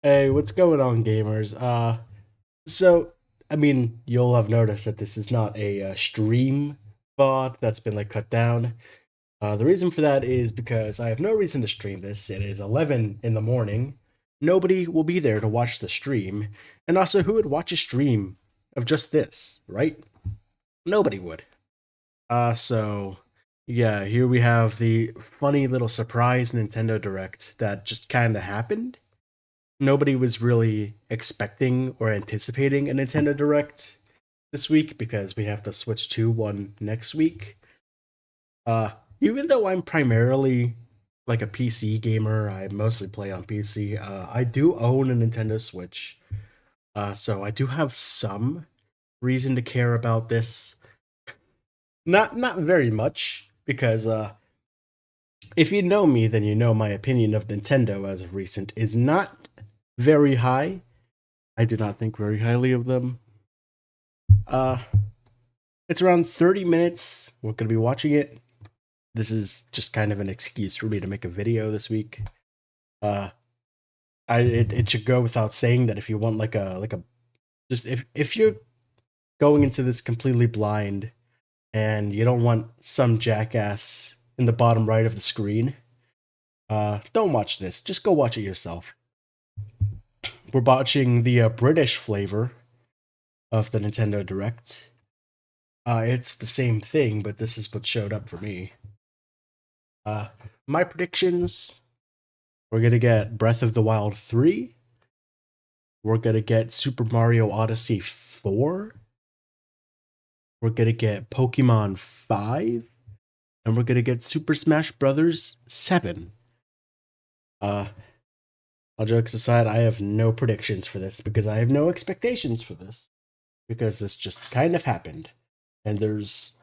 Hey, what's going on, gamers? So I mean, you'll have noticed that this is not a stream VOD that's been like cut down. The reason for that is because I have no reason to stream this. It is 11 in the morning. Nobody will be there to watch the stream, and also, who would watch a stream of just this, right? Nobody would. So yeah, here we have the funny little surprise Nintendo Direct that just kind of happened. Nobody was really expecting or anticipating a Nintendo Direct this week because we have the Switch 2 one next week. Uh, Even though I'm primarily like a PC gamer, I mostly play on PC. I do own a Nintendo Switch, so I do have some reason to care about this. Not very much because if you know me, then you know my opinion of Nintendo as of recent is not very high. I do not think very highly of them. Uh, it's around 30 minutes. We're going to be watching it. This is just kind of an excuse for me to make a video this week. Uh, it should go without saying that if you want like a just if you're going into this completely blind and you don't want some jackass in the bottom right of the screen, don't watch this. Just go watch it yourself. We're watching the British flavor of the Nintendo Direct. It's the same thing, but this is what showed up for me. Uh, my predictions: we're gonna get Breath of the Wild 3. We're gonna get Super Mario Odyssey 4. We're gonna get Pokemon 5, and we're gonna get Super Smash Brothers 7. Uh, all jokes aside, I have no predictions for this because I have no expectations for this because this just kind of happened, and there's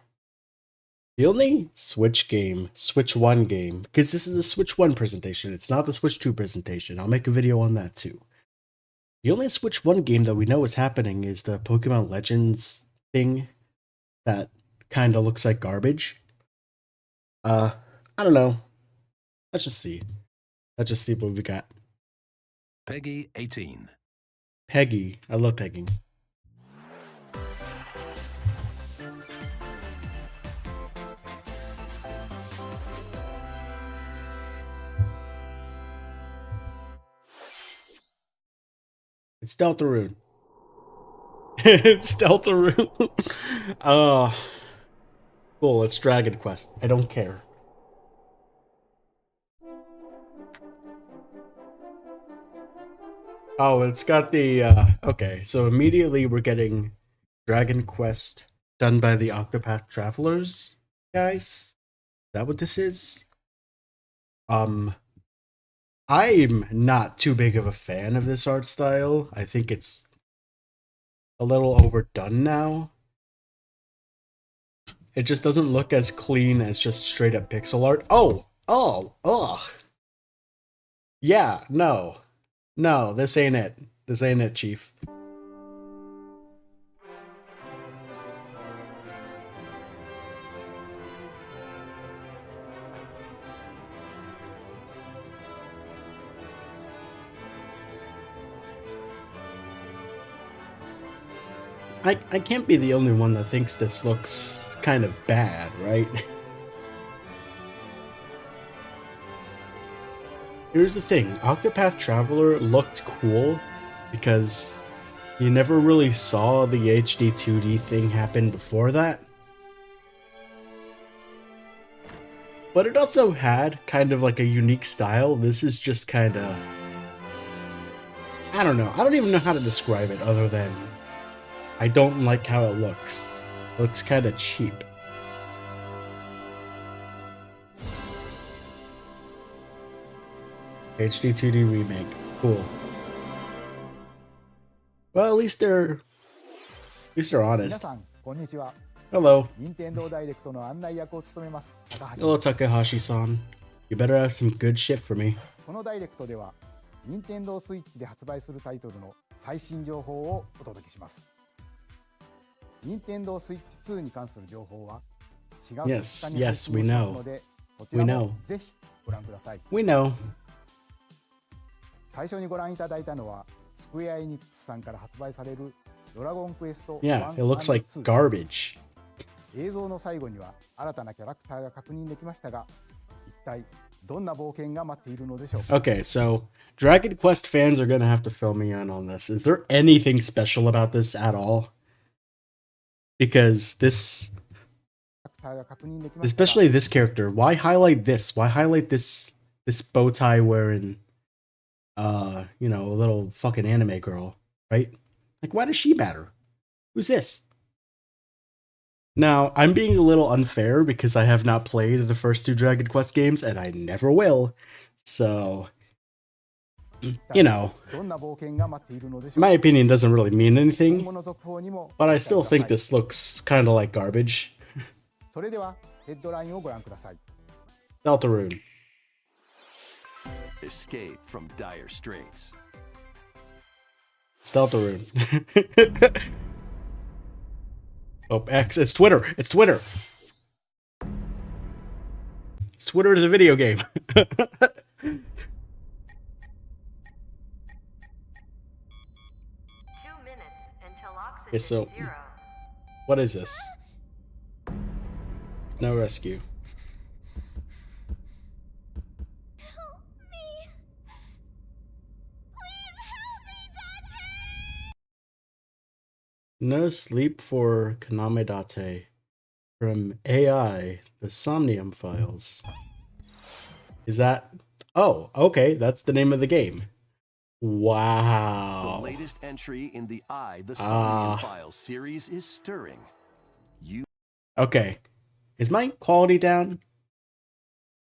the only Switch 1 game, because this is a Switch 1 presentation, it's not the Switch 2 presentation. I'll make a video on that too. The only Switch 1 game that we know is happening is the Pokemon Legends thing that kind of looks like garbage. Uh, I don't know. Let's just see. Let's just see what we got. Peggy 18. Peggy. I love pegging. It's Deltarune. It's Deltarune. uh, cool. It's Dragon Quest. I don't care. Oh, it's got the okay. So immediately we're getting Dragon Quest done by the Octopath Travelers guys. Is that what this is? Um, I'm not too big of a fan of this art style. I think it's a little overdone now. It just doesn't look as clean as just straight up pixel art. Ugh. Yeah, no. No, this ain't it. This ain't it, Chief. I can't be the only one that thinks this looks kind of bad, right? Here's the thing, Octopath Traveler looked cool because you never really saw the HD 2D thing happen before that. But it also had kind of like a unique style. This is just kind of... I don't know. I don't even know how to describe it other than I don't like how it looks. It looks kind of cheap. HD 2D remake. Cool. Well, at least they're honest. こんにちは。 Hello. 任天堂ダイレクトの案内役を務めます高橋 Hello, です。 Takahashi-san. You better have some good shit for me. このダイレクトでは任天堂スイッチで発売するタイトルの最新情報をお届けします。任天堂スイッチ2に関する情報は4月 Yes, 2日に配 yes, 信 we します know. ので、こちら We も know. ぜひご覧ください。 We know. 最初にご覧いただいたのはスクエアエニックスさんから発売されるドラゴンクエスト Yeah, it looks like 1&2 garbage. 映像の最後には新たなキャラクターが確認できましたが、一体どんな冒険が待っているのでしょうか。 Okay, so Dragon Quest fans are gonna have to fill me in on this. Is there anything special about this at all? Because this, キャラクターが確認できましたが especially this character, why highlight this? Why highlight this bow tie wearing, you know, a little fucking anime girl, right? Like, why does she matter? Who's this? Now, I'm being a little unfair because I have not played the first 2 Dragon Quest games, and I never will. So, you know, どんな冒険が待っているのでしょう my か。 opinion doesn't really mean 今 anything, 後の続報にも but ご I 期待 still ください think this looks kind of like garbage. それではヘッドラインをご覧ください。 Deltarune. Escape from dire straits. It's Deltarune. Oh, X. It's Twitter. It's Twitter. It's Twitter to the video game. 2 minutes until oxygen Okay, so- is 0. What is this? No rescue. Help me. Please help me, Dante. No sleep for Kaname Date from AI, the Somnium Files. Is that? Oh, okay. That's the name of the game. The Wow. latest entry in the the Ah. Somnium Files series is stirring. You Okay. Is my quality down?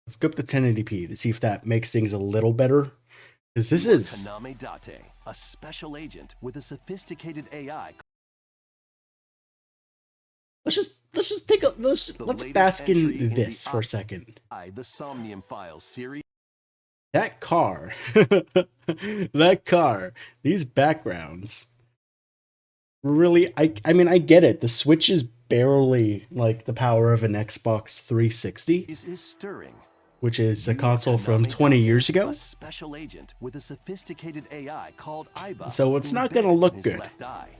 Let's go up to 1080p to see if that makes things a little better. Because this are is. Kaname Date, a special agent with a sophisticated AI. Let's take a let's latest bask entry in in the this for a second. The Somnium Files series That car. That car. These backgrounds. Really, I mean, I get it. The Switch is barely like the power of an Xbox 360, is stirring. which is a You are console from Kaname 20 Date, years ago. A special agent with a sophisticated AI called Iba. So it's not embedded gonna look in his good. Left eye.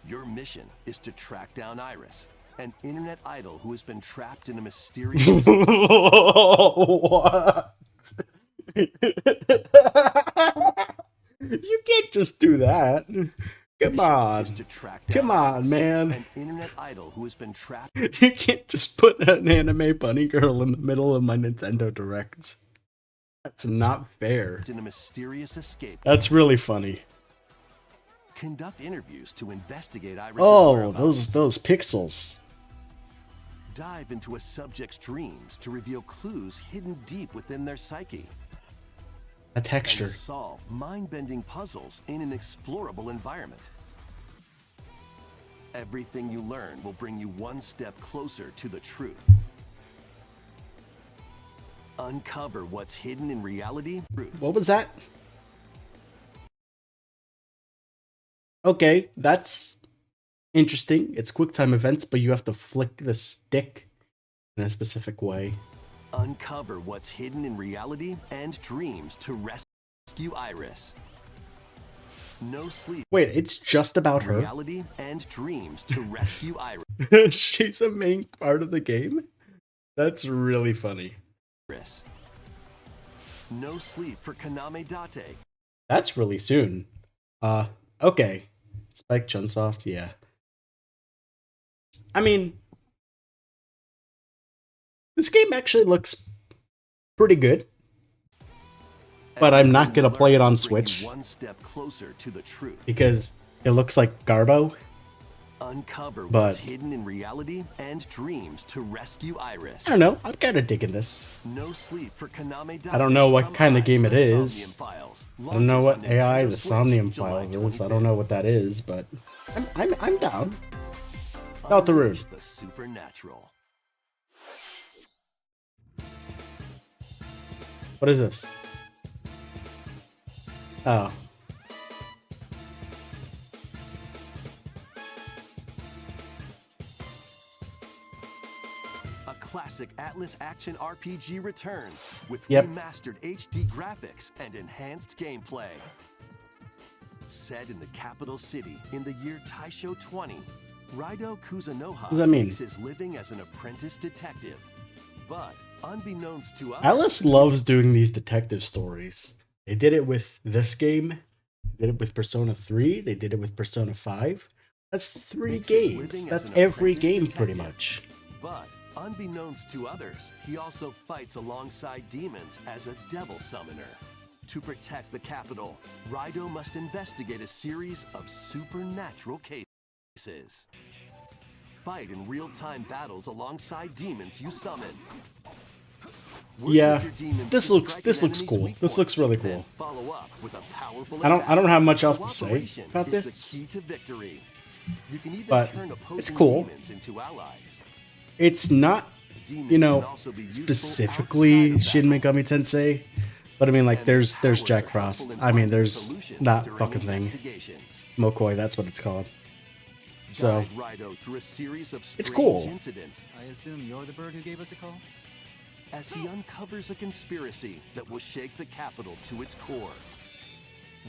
Your mission is to track down Iris, an internet idol who has been trapped in a mysterious What? You can't just do that. Come on. is to track down Come on, Iris, man. An internet idol who has been trapped You can't just put an anime bunny girl in the middle of my Nintendo Direct. That's not fair. in a mysterious escape. That's really funny. Conduct interviews to investigate Iris' Oh, whereabouts. those pixels. Dive into a subject's dreams to reveal clues hidden deep within their psyche. A texture. And solve mind-bending puzzles in an explorable environment. Everything you learn will bring you one step closer to the truth. Uncover what's hidden in reality. What was that? Okay, that's interesting. It's QuickTime events, but you have to flick the stick in a specific way. Uncover what's hidden in reality and dreams to rescue Iris. No sleep. Wait, it's just about her? Reality and dreams to rescue Iris. She's a main part of the game? That's really funny. No sleep for Kaname Date. That's really soon. Okay. Spike Chunsoft, yeah. I mean, this game actually looks pretty good. But I'm not gonna play it on Switch One step closer to the truth. because it looks like Garbo. Uncover But- what's hidden in reality and dreams to rescue Iris. I don't know. I'm kind of digging this. No sleep for Kaname Date. I don't know what from kind of game The it is. Somnium Files. I don't know Launches what on AI Nintendo the Switch, Somnium July file is. I don't 25th. know what that is, but I'm down. Deltarune. Unleash the supernatural. What is this? Oh. A classic classic Atlas action RPG returns with Yep. remastered HD graphics and enhanced gameplay. Set in the capital city in the year Taisho 20, Raido Kuzunoha What does that mean? makes his living as an apprentice detective. But unbeknownst to others, Atlas loves doing these detective stories. They did it with this game. They did it with Persona 3. They did it with Persona 5. That's 3 Makes his games. living That's as an every apprentice game pretty detective. much. But unbeknownst to others, he also fights alongside demons as a devil summoner. To protect the capital, Raido must investigate a series of supernatural cases. Fight in real-time battles alongside demons you summon. Work Yeah, with your demons this to looks strike this an looks enemy's cool. weak This point, looks really then cool. follow up with a powerful I don't have much else to say Cooperation about is this. the key to victory. You can even But turn opposing it's cool. demons into allies. It's not, Demons you can know, also be useful specifically outside of Shin battle. Megami Tensei, but I mean, like, And there's powers Jack are Frost. helpful in I mean, finding there's solutions that during fucking thing. investigations. Mokoi, that's what it's called. So Guide Raido through a series of It's strange cool. incidents I assume you're the bird who gave us a call? as he uncovers a conspiracy that will shake the capital to its core.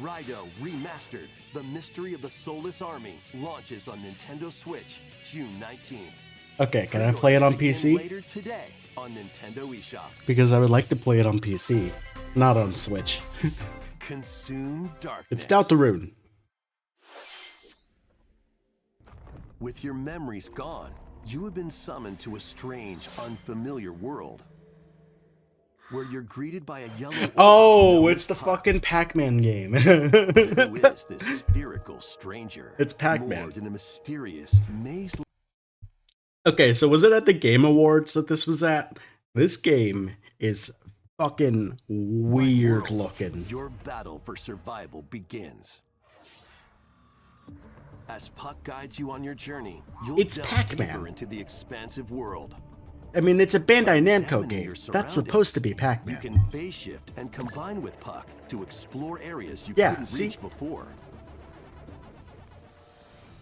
Raido Remastered: The Mystery of the Soulless Army launches on Nintendo Switch June 19th. okay, can I play it on Pre-orders begin PC? later today on Nintendo eShop. Because I would like to play it on PC, not on Switch. Consume darkness. It's Deltarune. With your memories gone, you have been summoned to a strange, unfamiliar world. Where you're greeted by a yellow orb Oh, known it's as the Puck. fucking Pac-Man game. Who is this spherical stranger? It's Pac-Man. Moored in a mysterious maze. Okay, so was it at the Game Awards that this was at? This game is fucking weird world, looking. Your battle for survival begins. As Puck guides you on your journey, you'll It's delve Pac-Man. deeper into the expansive world. I mean, it's a Bandai Namco Examining game. your That's supposed to be surroundings, Pac-Man. You can phase shift and combine with Puck to explore areas you Yeah, couldn't see? reach before.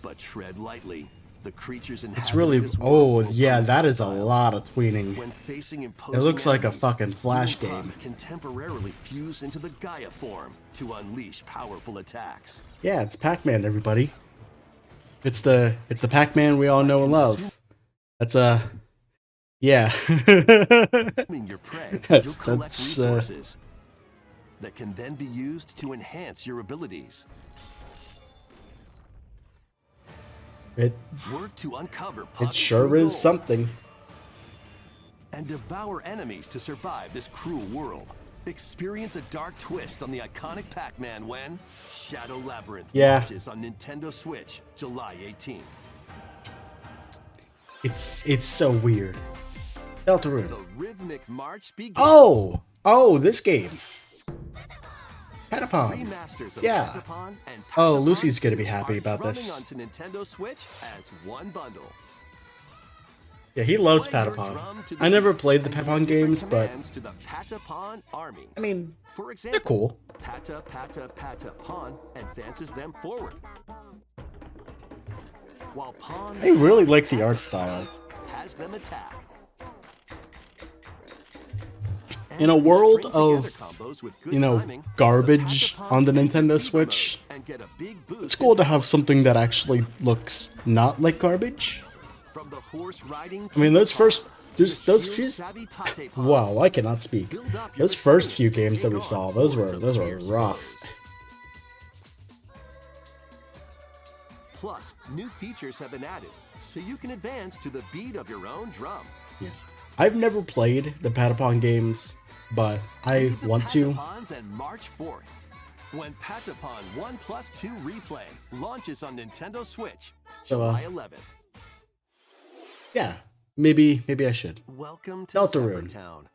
But tread lightly. The creatures It's inhabiting really... this world Oh, will yeah, prove that is a hostile. lot of tweening. When facing It imposing looks like a enemies, fucking Flash you and game. Puck can temporarily fuse into the Gaia form to unleash powerful attacks. Yeah, it's Pac-Man, everybody. It's the Pac-Man we all know and love. That's yeah. Consuming your prey, you'll collect that's, resources that can then be used to enhance your abilities. it Work to uncover Puck's sure true is goal something. and devour enemies to survive this cruel world. Experience a dark twist on the iconic Pac-Man when Shadow Labyrinth Yeah. launches on Nintendo Switch July 18th. It's so weird. Deltarune. The rhythmic march begins. Oh, this game. Patapon. Remasters of Yeah. Patapon and Oh, Patapon Lucy's gonna be 2 happy are about drumming this. onto Nintendo Switch as one bundle. Yeah, he loves Play your Patapon. drum to the I never beat played the and give Patapon different games, but commands to the Patapon army. I mean, For example, they're cool. Patapon advances them forward. While Pawn I really like the art style. has them attack. In a And if you world string together of, combos with good you know, timing, garbage the Patapons on the can enter Nintendo fever Switch, mode and get a big boost it's cool in to have power. something that actually looks not like garbage. From the horse riding I mean, those first, to there's the those shield few. savvy Tate Pawn. Wow, I cannot speak. Build up your Those first few stamina to games that take we on saw, those hordes of were fierce rough. foes. Plus, new features have been added, so you can advance to the beat of your own drum. Yeah. I've never played the Patapon games, but I Read the want to. Patapons and March 4th, when Patapon 1+2 Replay launches on Nintendo Switch, So, July 11th. Yeah, maybe I should. Welcome to Deltarune. Town,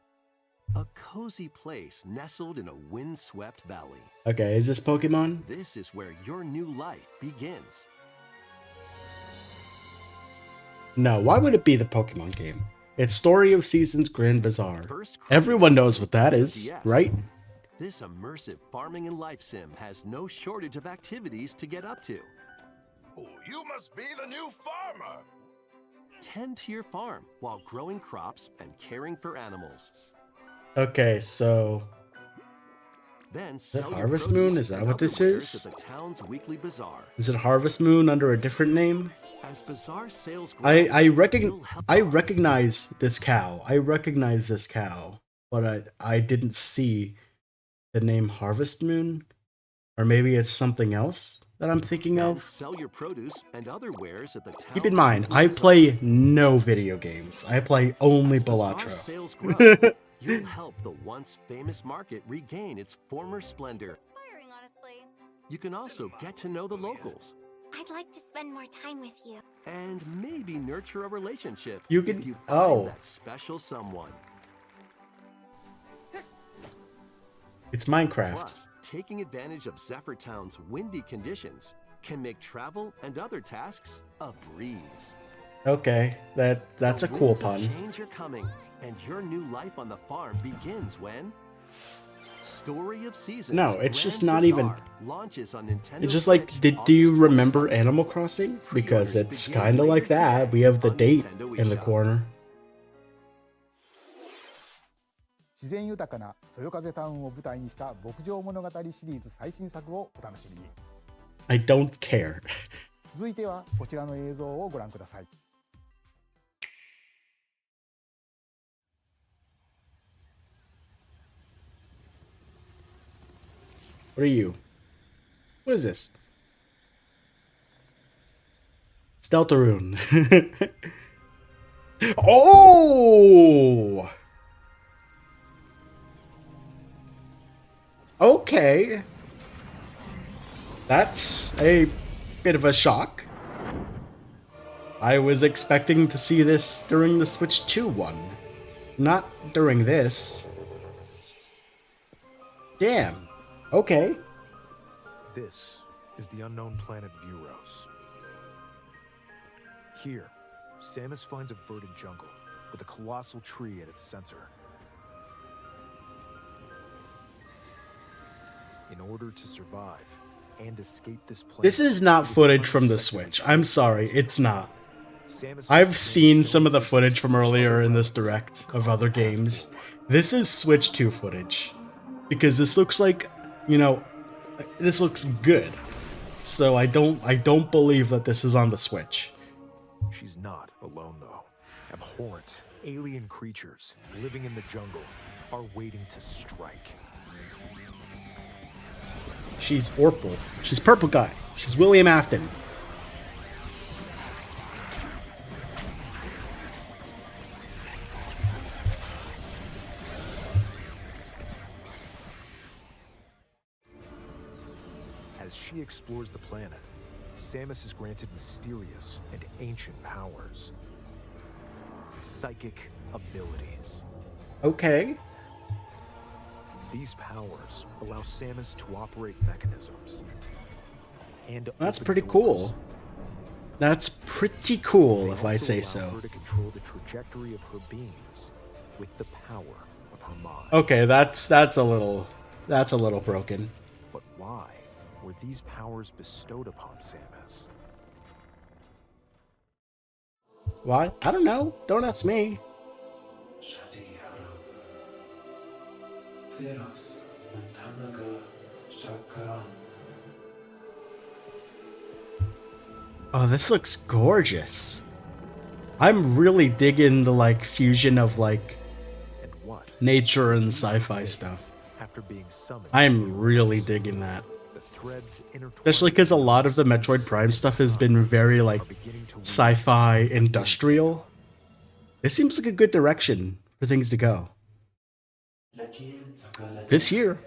a cozy place nestled in a windswept valley. Okay, is this Pokemon? This is where your new life begins. No, why would it be the Pokemon game? It's Story of Seasons Grand Bazaar. First Everyone knows what that is, DS. right? This immersive farming and life sim has no shortage of activities to get up to. Oh, you must be the new farmer. tend to your farm while growing crops and caring for animals. Okay, so Then is it sell your Harvest produce Moon? Is that and what other this wares is? at the town's weekly bazaar. Is it Harvest Moon under a different name? As bazaar sales grow, I you'll recognize this cow. I recognize this cow, but I didn't see the name Harvest Moon, or maybe it's something else that I'm thinking then of. sell your produce and other wares at the town's Keep in mind, weekly I bazaar. play no video games. I play only As bazaar Balatro. sales grow, you'll help the once famous market regain its former splendor. Inspiring, honestly. You can also get to know the locals I'd like to spend more time with you. and maybe nurture a relationship You if can- you find oh. that special someone. It's Minecraft. Plus, taking advantage of Zephyr Town's windy conditions can make travel and other tasks a breeze. Okay, that's a The cool winds of pun. change are coming, and your new life on the farm begins when Story of Seasons. No, it's just Grand not even- Bazaar launches on Nintendo It's just like, Switch do you August remember 27th. Animal Crossing? Because Pre-orders it's begin kind of like later that. today We have the on date Nintendo in the eShop. corner. 自然豊かなそよ風タウンを舞台にした牧場物語シリーズ最新作をお楽しみに。 I don't care. 続いてはこちらの映像をご覧ください。 What are you? What is this? It's Deltarune. Oh! Okay. That's a bit of a shock. I was expecting to see this during the Switch 2 one. Not during this. Damn. Okay. This is the unknown planet Vuros. Here, Samus finds a verdant jungle with a colossal tree at its center. In order to survive and escape this planet, This is not it footage from the unexpectedly Switch. I'm sorry, it's not. Samus I've must seen build some of the stone footage from bridges earlier over in this levels, direct of other games. This is Switch 2 footage. Because this looks like, you know, this looks good. So I don't believe that this is on the Switch. She's not alone, though. Abhorrent, alien creatures living in the jungle are waiting to strike. She's Orpal. She's Purple Guy. She's William Afton. As she explores the planet, Samus is granted mysterious and ancient powers. Psychic abilities. Okay. These powers allow Samus to operate mechanisms. And That's open pretty doors. cool. That's pretty cool, They if I also say allow so. her to control the trajectory of her beams with the power of her mind. Okay, that's a little broken. But why were these powers bestowed upon Samus? Why? I don't know. Don't ask me. Oh, this looks gorgeous. I'm really digging the like fusion of like And what? nature and sci-fi stuff. After being summoned, I'm really digging that. the threads intertwined Especially because a lot of the with Metroid Prime Samus' stuff has been very like are beginning to weave sci-fi industrial. This seems like a good direction for things to go. This year.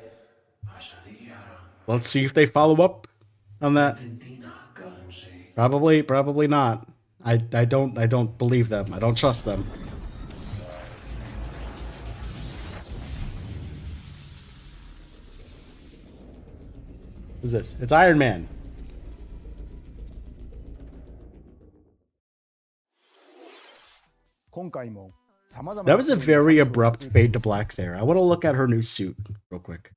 Let's see if they follow up on that. Probably not. I don't believe them. I don't trust them. Who's this? It's Iron Man. That was a very abrupt fade to black there. I want to look at her new suit real quick.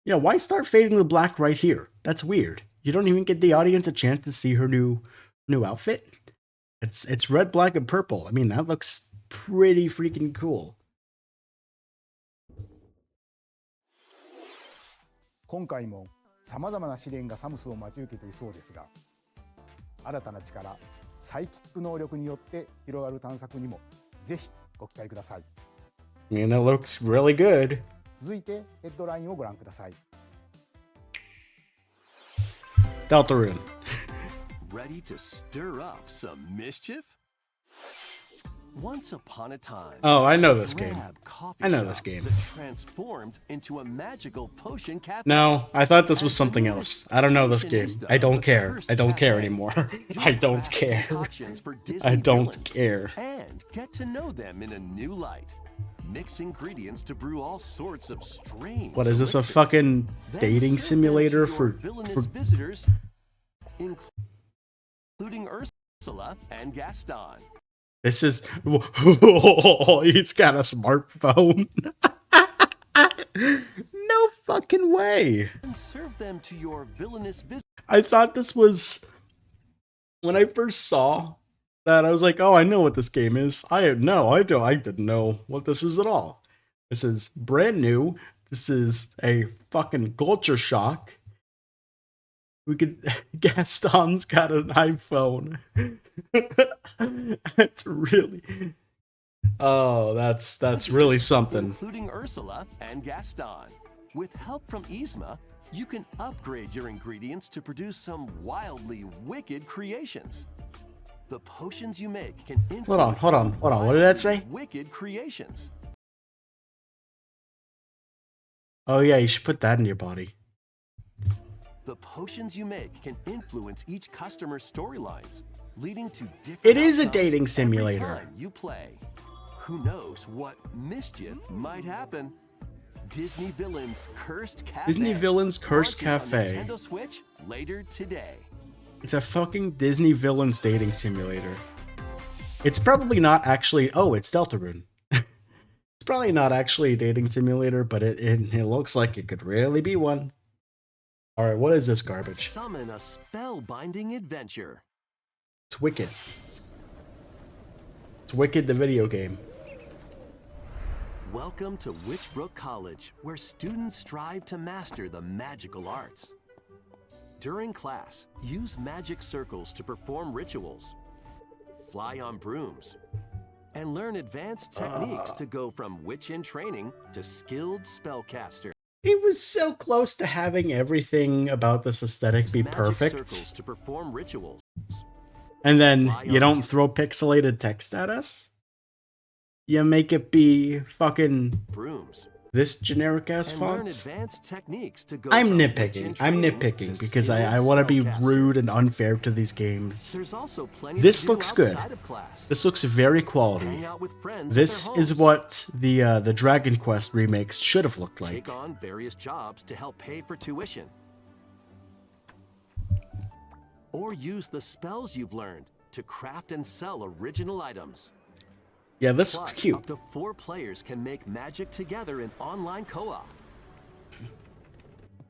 Yeah, why start fading to black right here? That's weird. You don't even get the audience a chance to see her new outfit. It's red, black, and purple. I mean, that looks pretty freaking cool. 今回もさまざまな試練がサムスを待ち受けていそうですが、新たな力、サイキック能力によって広がる探索にもぜひご期待ください。 I mean, it looks really good. 続いてヘッドラインをご覧ください。 Deltarune. Ready to stir up some mischief? Once upon a time, Oh, I know there was this a game. drab coffee I know shop this game. that transformed into a magical potion cafe. No, I thought this was As the something newest else. I don't know this game. fashionista I don't of the care. cursed I don't care cafe, anymore. you'll I don't craft care. concoctions for Disney I don't villains care. And get to know them in a new light. Mix ingredients to brew all sorts of strange. What is this, a elixirs. fucking Then dating serve them to simulator your for villainous visitors, including Ursula and Gaston. This is he's got a smartphone. No fucking way. And serve them to your villainous visitors. I thought this was, when I first saw that, I was like, oh, I know what this game is. I didn't know what this is at all. This is brand new. This is a fucking culture shock. We could Gaston's got an iPhone. It's really, oh, that's really something. Including Ursula and Gaston. With help from Yzma, you can upgrade your ingredients to produce some wildly wicked creations. The potions you make can Hold on. What did that say? Wicked creations. Oh yeah, you should put that in your body. The potions you make can influence each customer's storylines, leading to different It is a outcomes dating every simulator. time you play. Who knows what mischief might happen? Disney Villains Cursed Cafe. Disney Villains Cursed launches on Cafe. Nintendo Switch later today. It's a fucking Disney villains dating simulator. It's probably not actually. Oh, it's Deltarune. It's probably not actually a dating simulator, but it looks like it could really be one. All right, what is this garbage? Summon a spellbinding adventure. It's Wicked. It's Wicked, the video game. Welcome to Witchbrook College, where students strive to master the magical arts. During class, use magic circles to perform rituals, fly on brooms, and learn advanced techniques to go from witch in training to skilled spellcaster. It was so close to having everything about this aesthetic be Magic perfect. circles to perform rituals, And then you don't throw pixelated text at us? You make it be fucking brooms, this generic ass and learn font? advanced techniques to go I'm from witch in nitpicking. I'm training nitpicking to because I skilled want to be spellcaster. rude and unfair to these games. There's also plenty This to do looks good. outside of class. This looks very quality. Hang out with friends at This their is homes. what the Dragon Quest remakes should have looked like. Take on various jobs to help pay for tuition. Or use the spells you've learned to craft and sell original items. Yeah, this Plus, looks cute. up to 4 players can make magic together in online co-op.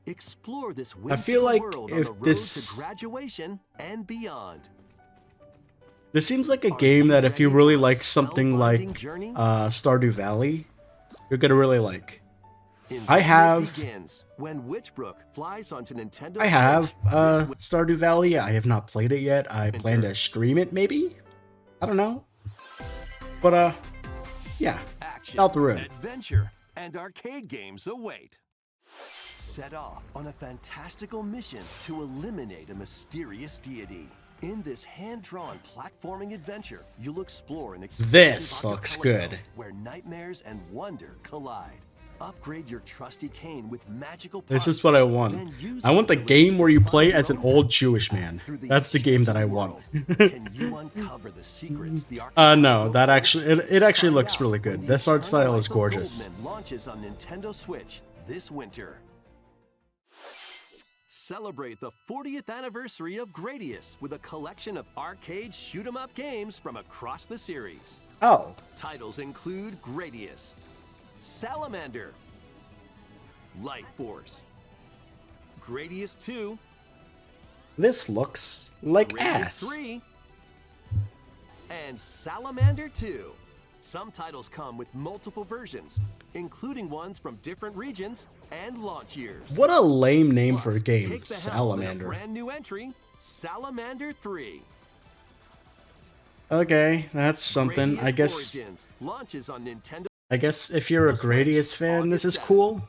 Explore this I feel whimsical like world on if the road this- to graduation and beyond. This seems like a Are game you that if you ready really for a like something spellbinding like journey? Stardew Valley, you're gonna really like. Involvement have- begins when Witchbrook flies onto Nintendo I have Switch this Stardew Valley. I have not played it yet. I plan to stream it maybe. I don't know. But yeah. action, Deltarune. adventure, and arcade games await. Set off on a fantastical mission to eliminate a mysterious deity. In this hand-drawn platforming adventure, you'll explore an expansive This looks archipelago good. where nightmares and wonder collide. Upgrade your trusty cane with magical This is parts, what I want. then use I want its the abilities game where to you find play your as an own old path Jewish man. through the That's the game that I enchanted want. world. Can you uncover the secrets the No, that archipelago actually it actually Find looks out really when good. the This art Eternal style Life is of gorgeous. Goldman launches on Nintendo Switch this winter. Celebrate the 40th anniversary of Gradius with a collection of arcade shoot-'em-up games from across the series. Oh, Titles include Gradius, Salamander, Light Force, Gradius 2, This looks like Gradius ass. 3 and Salamander 2. Some titles come with multiple versions, including ones from different regions and launch years. What a lame name Plus, for a game, take the helm in a Salamander. brand new entry, Salamander 3. Okay, that's something. I Gradius guess. Origins launches on Nintendo. I guess if you're a Gradius fan, this is cool.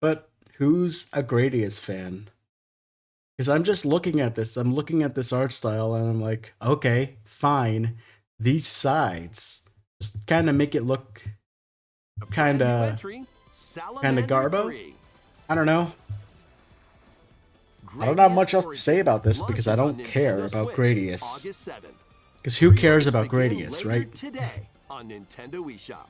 But who's a Gradius fan? Because I'm just looking at this. I'm looking at this art style, and I'm like, okay, fine. These sides just kind of make it look kind of garbo. 3. I don't know. I don't have much else to say about this because I don't care about Gradius. August 7th. Because who cares Pre-orders about begin Gradius, later right? Today on Nintendo eShop.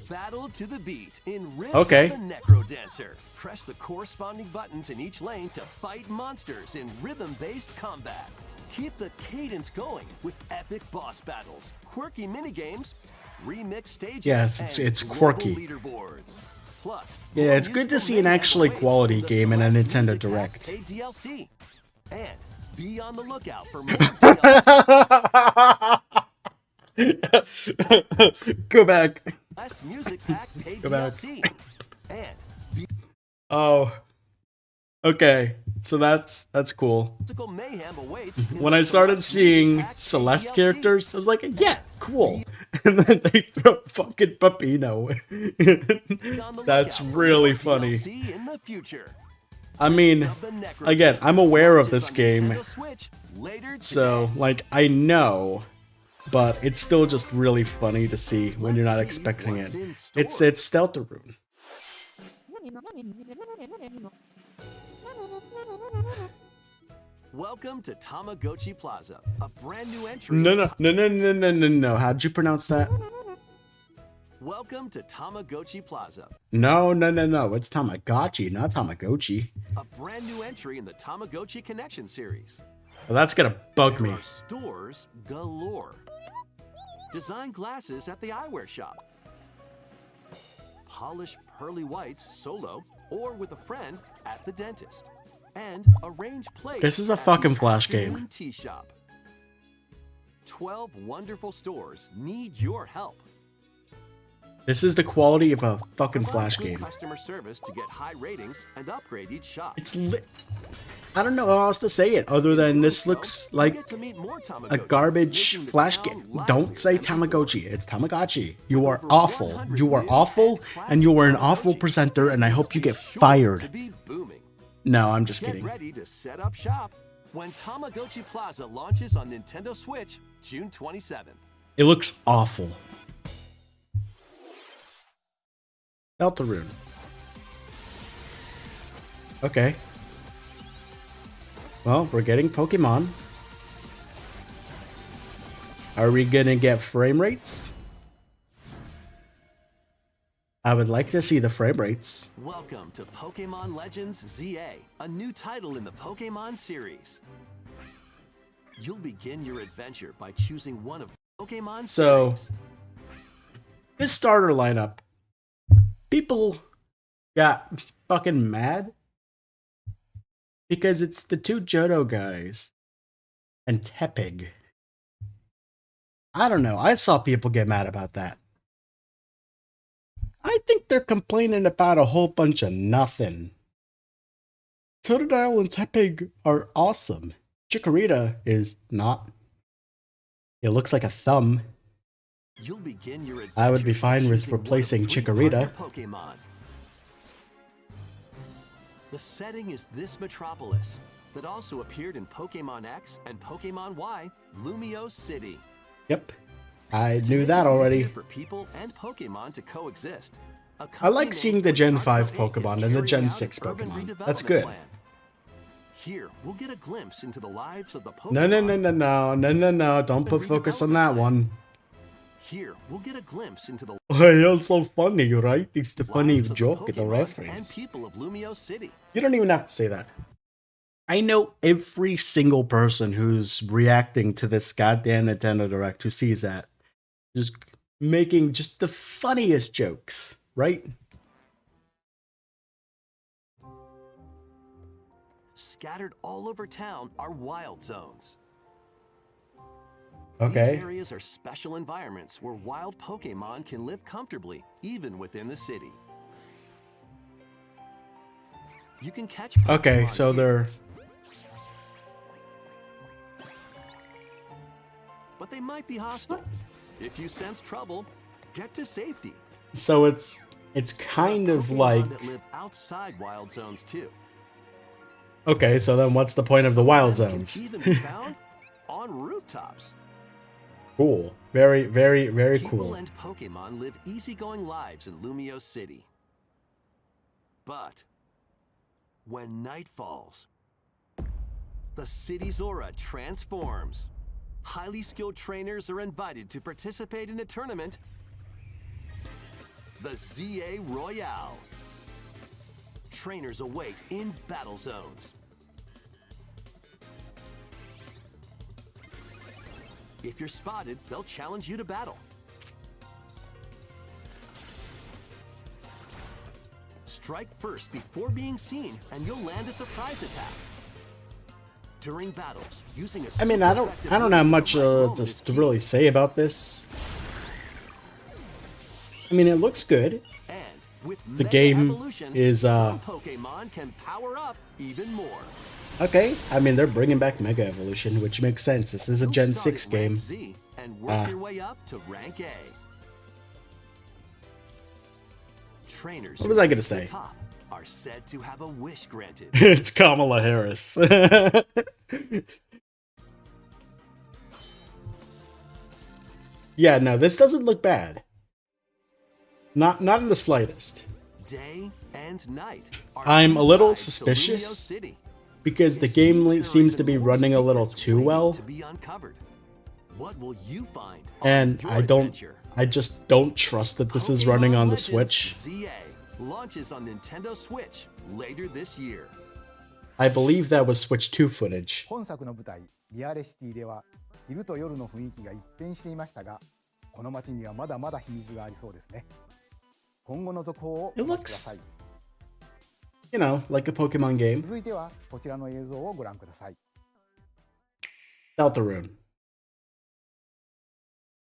Battle to the beat in Rhythm Okay. of the Necro Dancer. Press the corresponding buttons in each lane to fight monsters in rhythm-based combat. Keep the cadence going with epic boss battles, quirky minigames, remixed stages, Yes, and it's global quirky. leaderboards. Plus, Yeah, more it's good to musical see an mayhem actually awaits quality in the game in a Select Nintendo Music Pack Direct. paid DLC. And be on the lookout for more DLC. Go back. Last music pack paid Go back. DLC. And Oh. Okay. So that's cool. musical mayhem awaits in When the I started Select Music seeing Pack paid Celeste DLC. characters, I was like, yeah, cool. And then they throw fucking Peppino. Be on the That's lookout for really more funny. DLC in the future. I mean, Of the Necro again, Dancer I'm aware of launches this on game, Nintendo Switch later so, today. like, I know, but it's still just really funny to see when you're not Let's see expecting what's it. in It's store. Deltarune. Welcome to Tamagotchi Plaza, a brand new entry. No. How'd you pronounce that? Welcome to Tamagotchi Plaza, No. It's Tamagotchi, not Tamagotchi. a brand new entry in the Tamagotchi Connection series. Well, that's gonna bug There me. are stores galore. Design glasses at the eyewear shop. Polish pearly whites solo or with a friend at the dentist. And arrange plates. This is a at the fucking Flash game. afternoon tea shop. 12 wonderful stores need your help. This is the quality of a fucking Provide Flash good game. customer service to get high ratings and upgrade each shop. It's lit. I don't know how else to say it other than this looks You like get to meet more a Tamagotchi, garbage making the Flash town game. livelier Don't say than before. Tamagotchi. It's Tamagotchi. You With are over awful. 100 You are new awful, and and you are an classic awful Tamagotchi. presenter, and I hope you get Business is sure fired. to be booming. No, I'm just Get kidding. ready to set up shop when Tamagotchi Plaza launches on Nintendo Switch June 27th. It looks awful. Deltarune. Okay. Well, we're getting Pokemon. Are we gonna get frame rates? I would like to see the frame rates. Welcome to Pokemon Legends ZA, a new title in the Pokemon series. You'll begin your adventure by choosing one of Pokemon So- series. This starter lineup, people got fucking mad because it's the two Johto guys and Tepig. I don't know. I saw people get mad about that. I think they're complaining about a whole bunch of nothing. Totodile and Tepig are awesome. Chikorita is not. It looks like a thumb. You'll begin your I would be adventure by fine with choosing one of replacing three Chikorita. partner Pokemon. The setting is this metropolis that also appeared in Pokemon X and Pokemon Y, Lumio City. Yep. I To knew make that it already. easier for people and Pokemon to coexist. a I company like named seeing the Gen 5 Horizontal Inc. is Pokemon and the carrying Gen out 6 an urban Pokemon. redevelopment That's good. plan. Here, we'll get a glimpse into the lives of the Pokemon. No. Don't put focus on that one. Here, we'll get a glimpse into the Oh, it's so funny, right? It's the funny lives of joke, the Pokemon and reference. people of Lumio City. You don't even have to say that. I know every single person who's reacting to this goddamn Nintendo Direct who sees that. Just making just the funniest jokes, right? scattered all over town are wild zones. Okay. These areas are special environments where wild Pokemon can live comfortably, even within the city. You can catch Pokemon Okay, so here, they're but they might be hostile. If you sense trouble, get to safety. so it's kind There are of Pokemon like, that live outside wild zones too. okay, so then what's the point of the Some wild them can zones? even be found on rooftops. Cool. Very, very, very People cool. and Pokemon live easygoing lives in Lumio City. But when night falls, the city's aura transforms. Highly skilled trainers are invited to participate in a tournament, the ZA Royale. Trainers await in battle zones. If you're spotted, they'll challenge you to battle. Strike first before being seen, and you'll land a surprise attack. During battles, using a I mean, I don't have much to really say about this. I mean, it looks good. And with The Mega game Evolution, is, some Pokemon can power up even more. Okay, I mean, they're bringing back Mega Evolution, which makes sense. This is a You'll Gen start 6 at rank game. Z and work your way up to rank A. Trainers What who was I gonna reach the say? top are said to have a wish granted. It's Kamala Harris. Yeah, no, this doesn't look bad. Not in the slightest. Day and night are I'm two a little sides to suspicious Lumio City. because the It game there are seems to even be more running a little secrets too waiting well, to be uncovered. What will you find on and your I just don't trust that this is running Pokemon on the Legends Switch. ZA launches on Nintendo Switch later this year. I believe that was Switch 2 footage. 本作の舞台リアレシティでは昼と夜の雰囲気が一変していましたが、この街にはまだまだ秘密がありそうですね。今後の続報をお待ちください。 You know, like a Pokemon game. 続いてはこちらの映像をご覧ください。 Deltarune.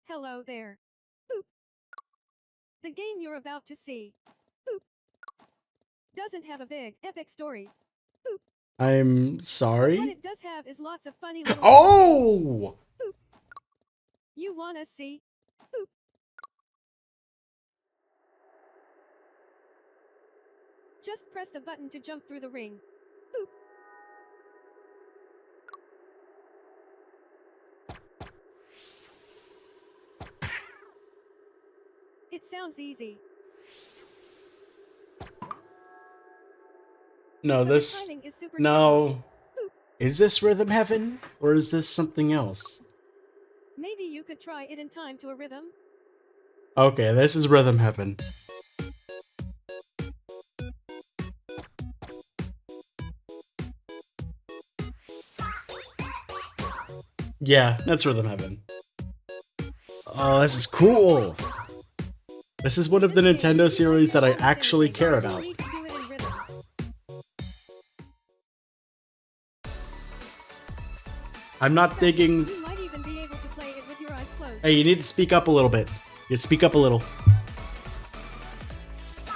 Hello there. Boop. The game you're about to see, boop, doesn't have a big, epic story. Boop. I'm What sorry? it does have is lots of funny little... Oh! Boop. You wanna see? Boop. Just press the button to jump through the ring. Boop. It sounds easy. No, but the this... timing is super No. Boop. Is this Rhythm Heaven? Or is this something else? Maybe you could try it in time to a rhythm. Okay, this is Rhythm Heaven. Yeah, that's Rhythm Heaven. Oh, this is cool! This is one of the This game, Nintendo you series that I might not actually understand care things, about. you need to do it in rhythm. I'm not digging... You might even be able to play it with your eyes closed. Hey, you need to speak up a little bit. You speak up a little.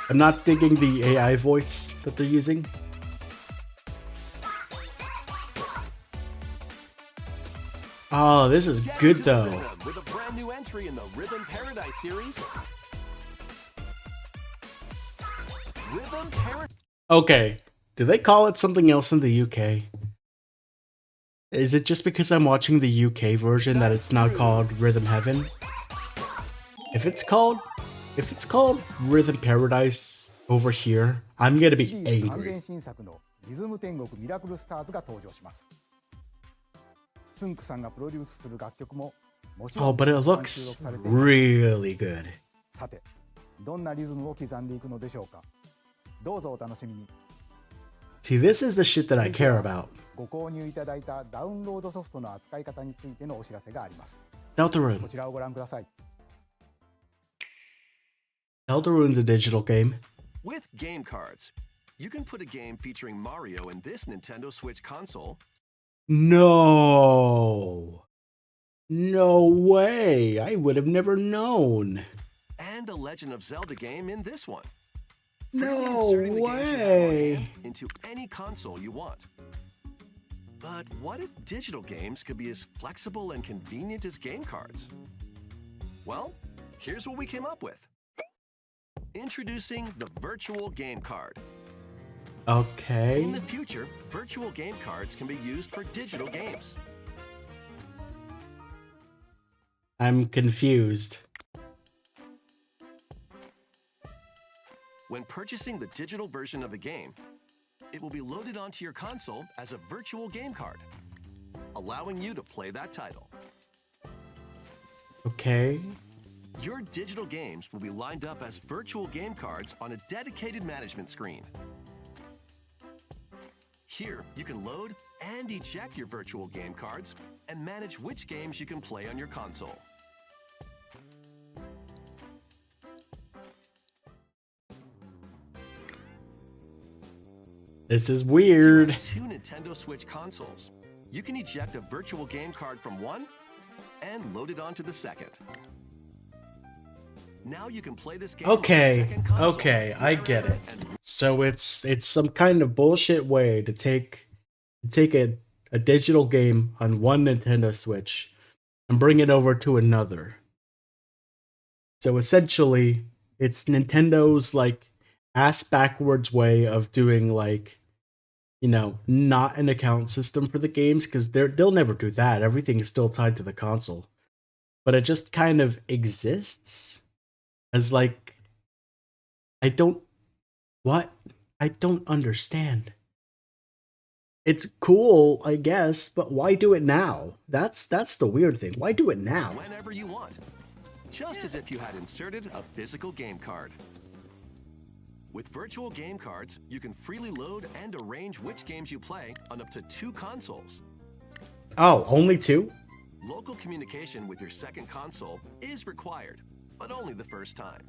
I'm not digging the AI voice that they're using. Oh, this is Get good into the though. rhythm with a brand new entry in the Rhythm Paradise series. Rhythm Paradise. Okay, do they call it something else in the UK? Is it just because I'm watching the UK version that it's now called Rhythm Heaven? If it's called Rhythm Paradise over here, I'm gonna シ be リーズ完 angry. 全新作のリズム天国ミラクルスターズが登場します。つんくさんがプロデュースする楽曲ももちろ Oh, ん but it たくさん looks 収録されています。 really good. さて、どんなリズムを刻んでいくのでしょうか。どうぞお楽しみに。 See, this is the shit that I care about. ご購入いただいたダウンロードソフトの扱い方についてのお知らせがあります。 Deltarune. こちらをご覧ください。 Deltarune's a digital game. With game cards, You can put a game featuring Mario in this Nintendo Switch console. No. No way. I would have never known. And a Legend of Zelda game in this one. No Inserting the games you have on way. hand into any console you want. But what if digital games could be as flexible and convenient as game cards? Well, here's what we came up with. Introducing the virtual game card. Okay. In the future, virtual game cards can be used for digital games. I'm confused. When purchasing the digital version of a game, it will be loaded onto your console as a virtual game card, allowing you to play that title. Okay. Your digital games will be lined up as virtual game cards on a dedicated management screen. Here, you can load and eject your virtual game cards and manage which games you can play on your console. This is If you weird. have two Nintendo Switch consoles, you can eject a virtual game card from one and load it onto the second. Now you can play this game on the Okay. second console. Okay, I get it. And So it's some kind of bullshit way to take a digital game on one Nintendo Switch and bring it over to another. So essentially, it's Nintendo's like ass backwards way of doing like, you know, not an account system for the games, because they'll never do that. Everything is still tied to the console. But it just kind of exists as like, I don't understand. It's cool, I guess, but why do it now? That's the weird thing. Why do it now? whenever you want, just as if you had inserted a physical game card. With virtual game cards, you can freely load and arrange which games you play on up to 2 consoles. Oh, only 2? Local communication with your second console is required, but only the first time.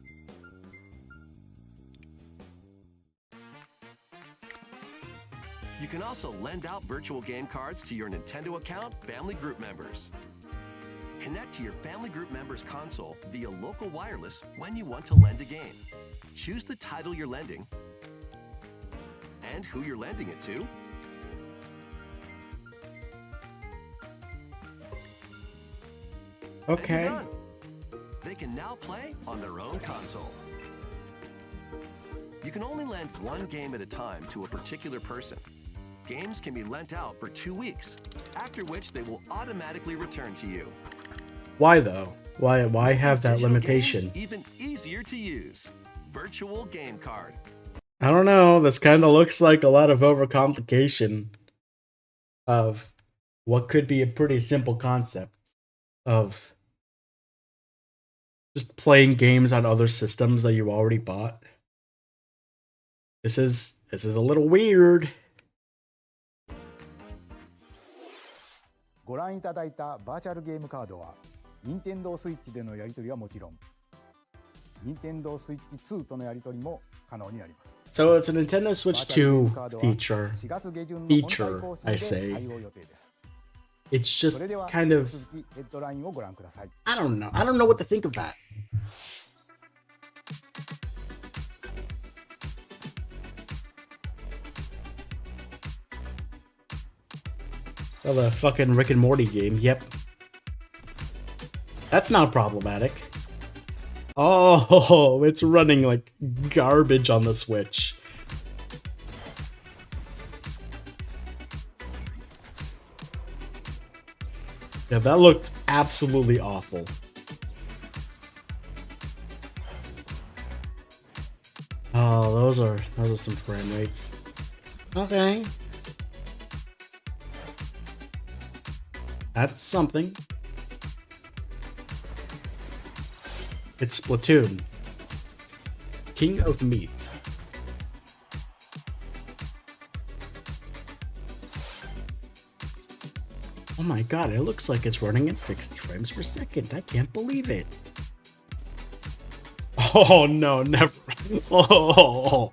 You can also lend out virtual game cards to your Nintendo account family group members. Connect to your family group members' console via local wireless when you want to lend a game. Choose the title you're lending and who you're lending it to. And Okay. you're done. They can now play on their own console. You can only lend one game at a time to a particular person. Games can be lent out for 2 weeks, after which they will automatically return to you. Why though? Why have that Digital limitation? games even easier to use. Virtual game card. I don't know. This kind of looks like a lot of overcomplication of what could be a pretty simple concept of just playing games on other systems that you already bought. This is a little weird. ご覧いただいたバーチャルゲームカードは、任天堂スイッチでのやり取りはもちろん、任天堂スイッチ2とのやり取りも可能になります。 So it's a Nintendo Switch 2 feature. 4月下旬の本体 Feature, 更 I 新 say. で対応予定です。 It's そ just れでは kind of, 続きヘッドラインをご覧ください。 I don't know. I don't know what to think of that. Oh, the fucking Rick and Morty game. Yep. That's not problematic. Oh, it's running like garbage on the Switch. Yeah, that looked absolutely awful. Oh, those are some frame rates. Okay. That's something. It's Splatoon. King of Meat. Oh my god, it looks like it's running at 60 frames per second. I can't believe it. Oh no, never. Oh.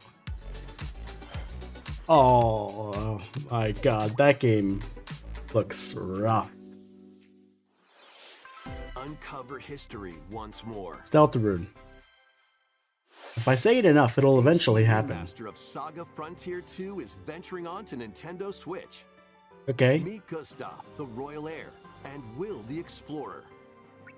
Oh my god, that game looks rough. Uncover history once more. It's Deltarune. If I say it enough, it'll eventually happen. Master of Saga Frontier 2 is venturing on to Nintendo Switch. Okay. Meet Gustav, the Royal Heir, and Will, the Explorer.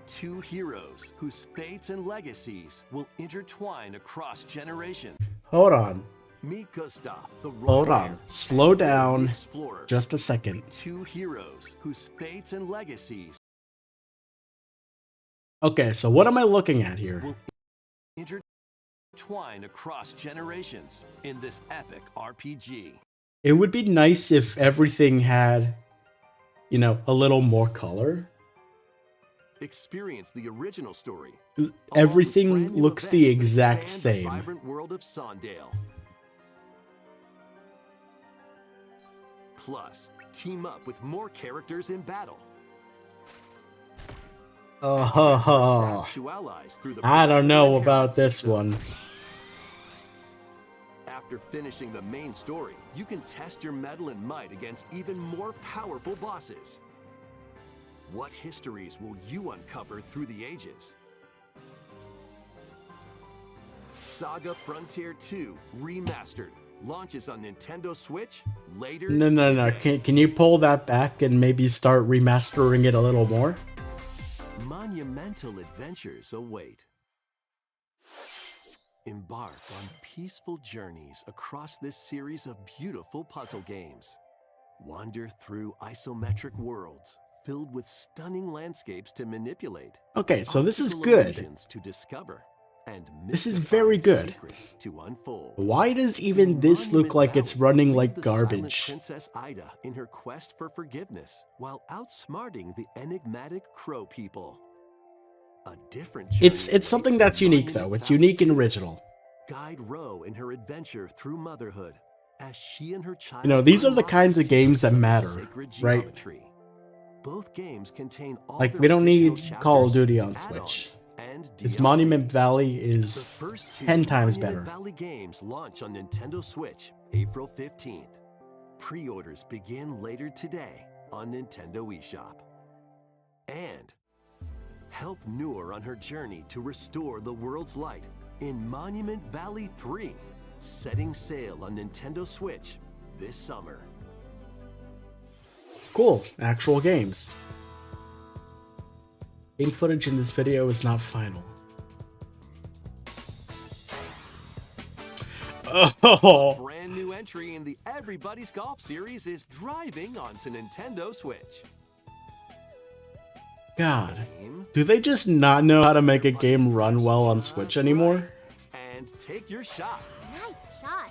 Two heroes whose fates and legacies will intertwine across generations. Hold on. Meet Gustav, the Royal Hold Heir, on. Slow and Will, the down Explorer. just a second. Two heroes whose fates and legacies Okay, so what am I looking at here? will intertwine across generations in this epic RPG. It would be nice if everything had, you know, a little more color. Experience the original story. Everything along with brand new looks the events that exact span the same. vibrant world of Sondale. Plus, team up with more characters in battle. Transfer stats to allies through the I don't know inherit about this system. one. After finishing the main story, you can test your mettle and might against even more powerful bosses. What histories will you uncover through the ages? Saga Frontier 2 Remastered launches on Nintendo Switch later No. today. Can you pull that back and maybe start remastering it a little more? Monumental adventures await. Embark on peaceful journeys across this series of beautiful puzzle games. Wander through isometric worlds filled with stunning landscapes to manipulate. Okay, so this is optical good. illusions to discover and This is mystifying very good. secrets to unfold. Why does even In this look Monument like it's Valley, running read like the silent garbage? Princess Ida in her quest for forgiveness while outsmarting the enigmatic Crow people. A different journey It's something awaits that's in unique Monument though. It's Valley unique and 2. original. Guide Ro in her adventure through motherhood as she and her child. You know, these are the unlock kinds of games secrets that of matter, sacred right? geometry. Both games contain all Like, their we don't additional need Call of chapters, Duty on add-ons, Switch. and This DLC. Monument Valley The is first two 10 times Monument better. Valley games launch on Nintendo Switch April 15th. Pre-orders begin later today on Nintendo eShop. And help Noor on her journey to restore the world's light in Monument Valley 3, setting sail on Nintendo Switch this summer. Cool. Actual games. Game footage in this video is not final. Oh, Brand new entry in the Everybody's Golf series is driving onto Nintendo Switch. God. Aim, Do they just not know how to make a game run well on Switch anymore? and take your shot. Nice shot.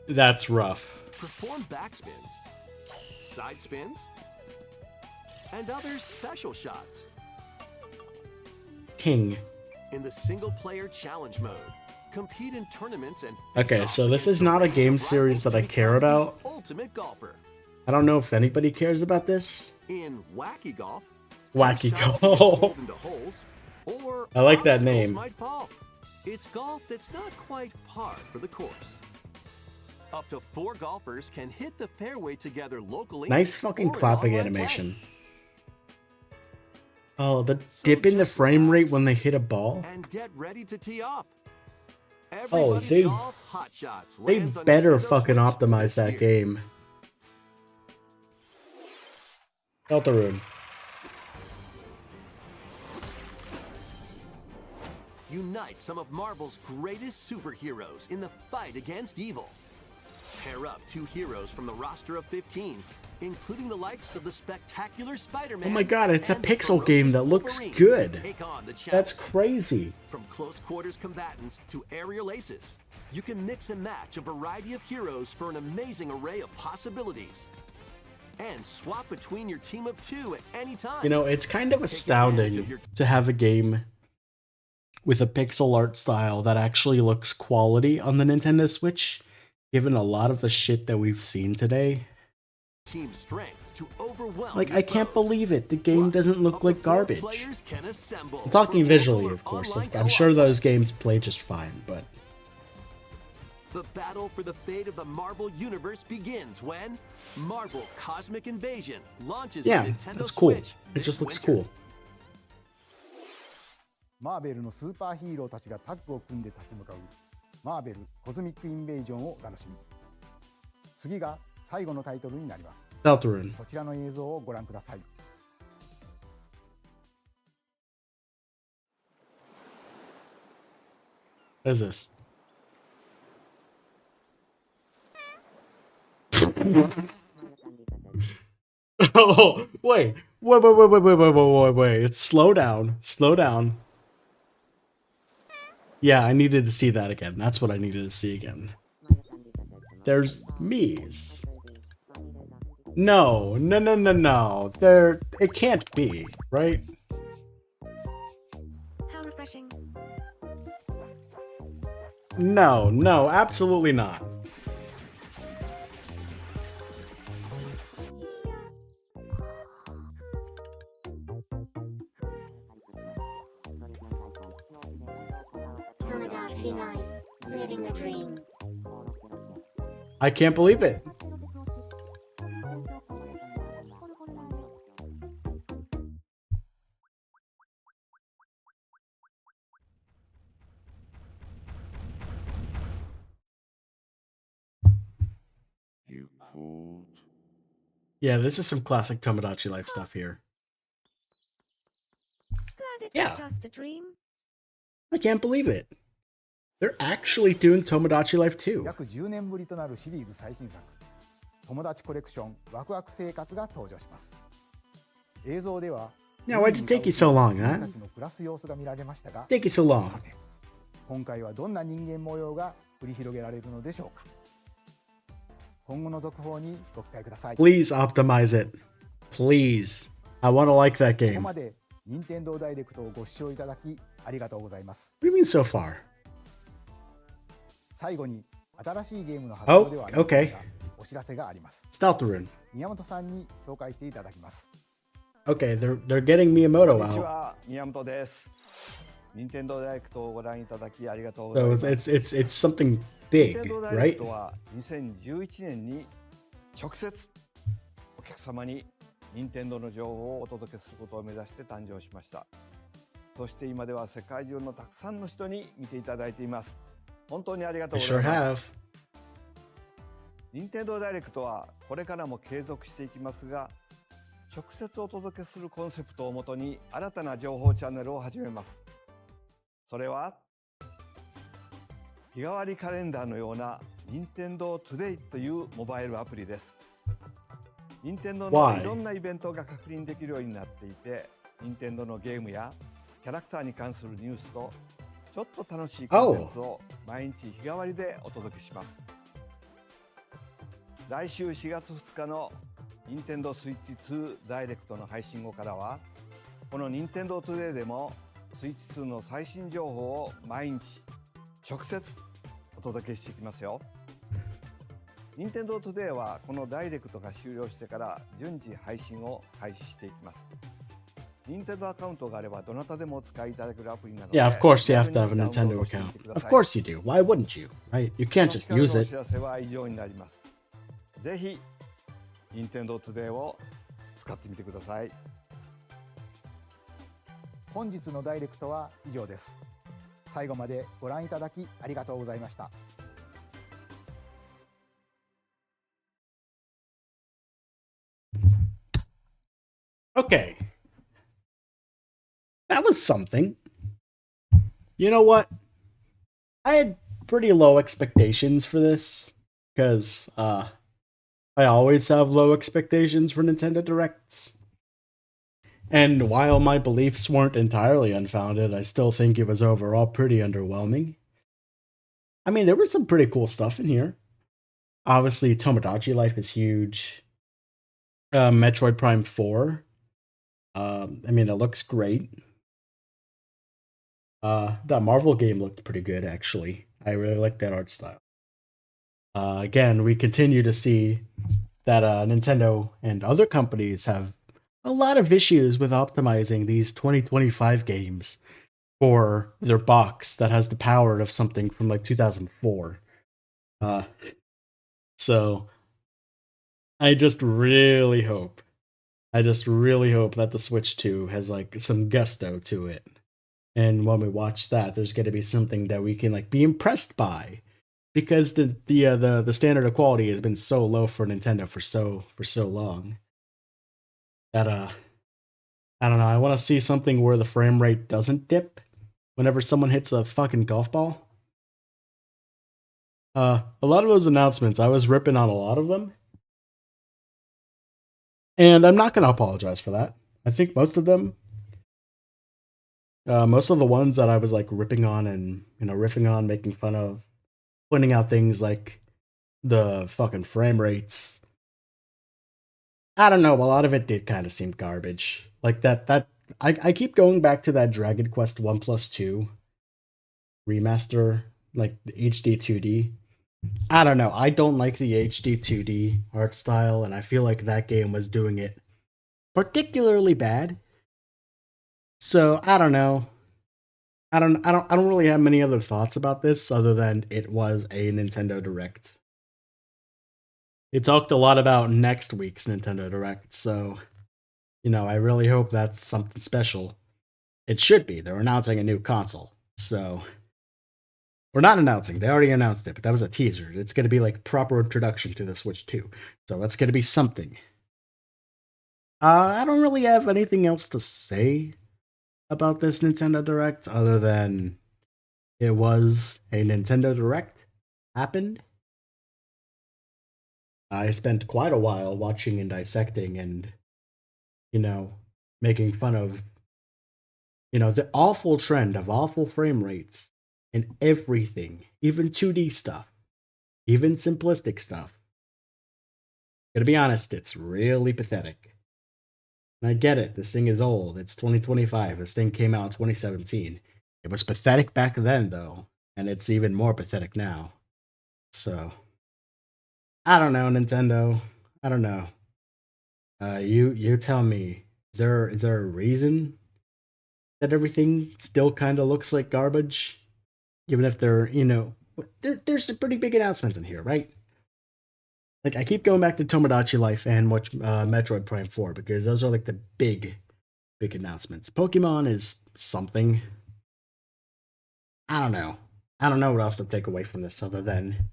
That's rough. Perform backspins, side spins, and other special shots. Ting. In the single-player challenge mode, compete in tournaments and Okay, face off so this against is not a range game of series rivals that I to care become the about. Ultimate golfer. I don't know if anybody cares about this. In Wacky Golf, Wacky shots Golf. will get pulled into holes, or I like that obstacles name. might fall. It's golf that's not quite par for the course. Up to 4 golfers can hit the fairway together locally. Nice fucking or in clapping online play. animation. Oh, the So dip in the just frame rate relax when they hit a ball. And get ready to tee off. Oh, Everybody's they Golf Hot Shots they lands on better Nintendo fucking Switch optimize this that year. game. Deltarune. Unite some of Marvel's greatest superheroes in the fight against evil. Pair up 2 heroes from the roster of 15, including the likes of the spectacular Spider-Man. Oh my god, it's a and the pixel game ferocious that looks Wolverine good. to take on the That's challenge. crazy. From close quarters combatants to aerial aces, you can mix and match a variety of heroes for an amazing array of possibilities. And swap between your team of 2 at any time. You know, it's kind of advantage of astounding your- to have a game with a pixel art style that actually looks quality on the Nintendo Switch, given a lot of the shit that we've seen today. team strengths to overwhelm Like, your I can't foes. believe it. The game Plus, doesn't look up to like 4 garbage. players can assemble I'm talking for visually, local or of course. online Like, I'm sure co-op those play. games play just fine, but The battle for the fate of the Marvel Universe begins when Marvel Cosmic Invasion launches Yeah, on Nintendo that's cool. Switch It this just looks winter. cool. マーベルのスーパーヒーローたちがタッグを組んで立ち向かうマーベルコズミックインベージョンをお楽しみ。次が最後のタイトルになります。 Deltarune. こちらの映像をご覧ください。 What is this? Oh, wait. It's slow down. Slow down. Yeah, I needed to see that again. That's what I needed to see again. There's Mies. No. There, it can't be, right? How refreshing. No, absolutely not. Tomodachi life. Living the dream. I can't believe it. You called? Yeah, this is some classic Tomodachi Life stuff here. Glad it Yeah. was just a dream. I can't believe it. They're actually doing Tomodachi Life 2. 約10年ぶりとなるシリーズ最新作友達コレクションワクワク生活が登場します。映像では Now, why'd it take you so long, 人 huh? たちの暮らす様子が見られましたが、 Take you so long. さて今回はどんな人間模様が繰り広げられるのでしょうか。今後の続報にご期待ください。 Please optimize it. Please. I want to like that ここ game. まで任天堂ダイレクトをご視聴いただきありがとうございます。 What do you mean so far? 最後に新しいゲームの発表ではありませんが、お知らせがあります。 Deltarune. 宮本さんに紹介していただきます。 Okay, they're getting Miyamoto こんにち out. は、宮本です。任天堂ダイレクトをご覧いただきありがとうござい So ます。 it's something 任 big, 天堂ダイレ right? クトは2011年に直接お客様に任天堂の情報をお届けすることを目指して誕生しました。そして今では世界中のたくさんの人に見ていただいています。本当にありがと I うござ sure いま have. す。任天堂ダイレクトはこれからも継続していきますが、直接お届けするコンセプトをもとに新たな情報チャンネルを始めます。それは日替わりカレンダーのような任天堂トゥデイというモバイルアプリです。任天堂の Why? いろんなイベントが確認できるようになっていて、任天堂のゲームやキャラクターに関するニュースとちょっと楽しいコンテンツを毎日日替わりでお届けします。来週4月2日の任天堂スイッチ2ダイレクトの配信後からは、この任天堂トゥデイでもスイッチ2の最新情報を毎日直接お届けしていきますよ。任天堂トゥデイはこのダイレクトが終了してから順次配信を開始していきます。任天堂アカウントがあればどなたでもお使いいただけるアプリなので、 Yeah, of course you have to have a 気軽にダウンロー Nintendo ドしてみ account. てくだ Of さい。 course you do. Why wouldn't you? Right? You can't just この use お it. 知らせは以上になります。ぜひ任天堂トゥデイを使ってみてください。本日のダイレクトは以上です。最後までご覧いただきありがとうございました。 Okay. That was something. You know what? I had pretty low expectations for this because I always have low expectations for Nintendo Directs. And while my beliefs weren't entirely unfounded, I still think it was overall pretty underwhelming. I mean, there was some pretty cool stuff in here. Obviously, Tomodachi Life is huge. Metroid Prime 4. I mean, it looks great. That Marvel game looked pretty good, actually. I really like that art style. Again, we continue to see that Nintendo and other companies have a lot of issues with optimizing these 2025 games for their box that has the power of something from like 2004. Uh, so I just really hope, that the Switch 2 has like some gusto to it. And when we watch that, there's going to be something that we can like be impressed by, because the standard of quality has been so low for Nintendo for so long that I don't know. I want to see something where the frame rate doesn't dip whenever someone hits a fucking golf ball. A lot of those announcements, I was ripping on a lot of them, and I'm not going to apologize for that. I think most of them, most of the ones that I was like ripping on and riffing on, making fun of, pointing out things like the fucking frame rates. I don't know. A lot of it did kind of seem garbage. Like that. I keep going back to that Dragon Quest 1+2 remaster, like the HD 2D. I don't know. I don't like the HD 2D art style, and I feel like that game was doing it particularly bad. So I don't know. I don't really have many other thoughts about this other than it was a Nintendo Direct. It talked a lot about next week's Nintendo Direct, so I really hope that's something special. It should be. They're announcing a new console. So we're not announcing. They already announced it, but that was a teaser. It's going to be like proper introduction to the Switch 2. So that's going to be something. I don't really have anything else to say about this Nintendo Direct other than it was a Nintendo Direct. Happened. I spent quite a while watching and dissecting and, making fun of, the awful trend of awful frame rates in everything, even 2D stuff, even simplistic stuff. Gonna be honest, it's really pathetic. And I get it, this thing is old. It's 2025. This thing came out in 2017. It was pathetic back then, though, and it's even more pathetic now. So, I don't know, Nintendo. I don't know. You tell me. Is there a reason that everything still kind of looks like garbage, even if there's some pretty big announcements in here, right? Like I keep going back to Tomodachi Life and watch Metroid Prime 4 because those are like the big announcements. Pokemon is something. I don't know. I don't know what else to take away from this other than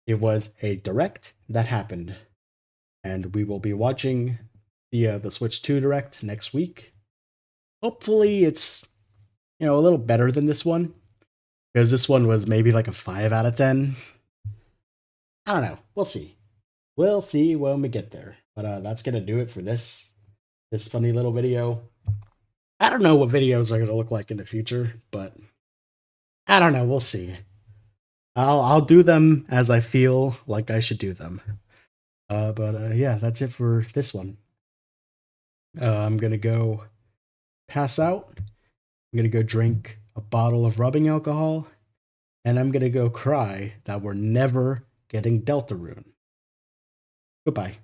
it was a direct that happened, and we will be watching the Switch 2 direct next week. Hopefully, it's a little better than this one, because this one was maybe like a 5 out of 10. I don't know. We'll see. We'll see when we get there. But that's gonna do it for this funny little video. I don't know what videos are gonna look like in the future, but I don't know. We'll see. I'll do them as I feel like I should do them. But yeah, that's it for this one. I'm gonna go pass out. I'm gonna go drink a bottle of rubbing alcohol, and I'm gonna go cry that we're never getting Deltarune. Goodbye.